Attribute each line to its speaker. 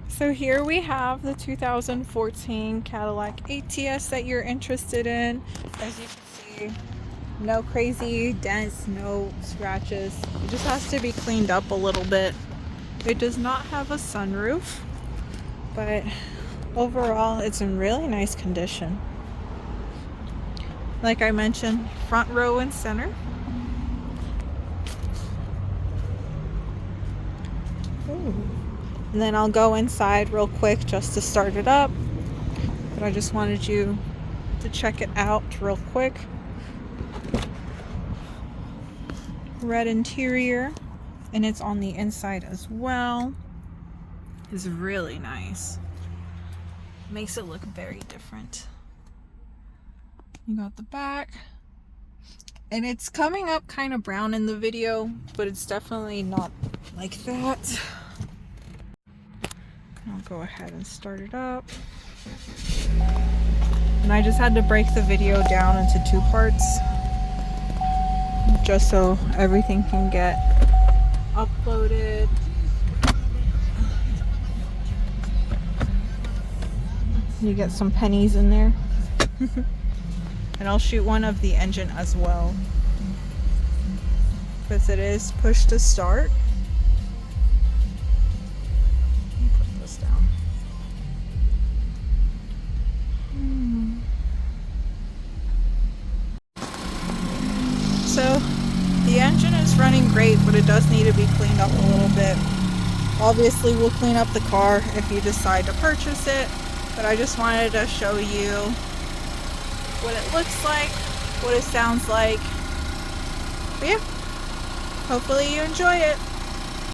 Speaker 1: So here we have the 2014 Cadillac ATS that you're interested in. As you can see, no crazy dents, no scratches. It just has to be cleaned up a little bit. It does not have a sunroof, but overall it's in really nice condition. Like I mentioned, front row and center. Ooh. And then I'll go inside real quick just to start it up. But I just wanted you to check it out real quick. Red interior, and it's on the inside as well. It's really nice. Makes it look very different. You got the back. And it's coming up kind of brown in the video, but it's definitely not like that. I'll go ahead and start it up. And I just had to break the video down into two parts just so everything can get uploaded. You get some pennies in there. And I'll shoot one of the engine as well, because it is push to start. Put this down. So the engine is running great, but it does need to be cleaned up a little bit. Obviously we'll clean up the car if you decide to purchase it, but I just wanted to show you what it looks like, what it sounds like. But yeah, hopefully you enjoy it.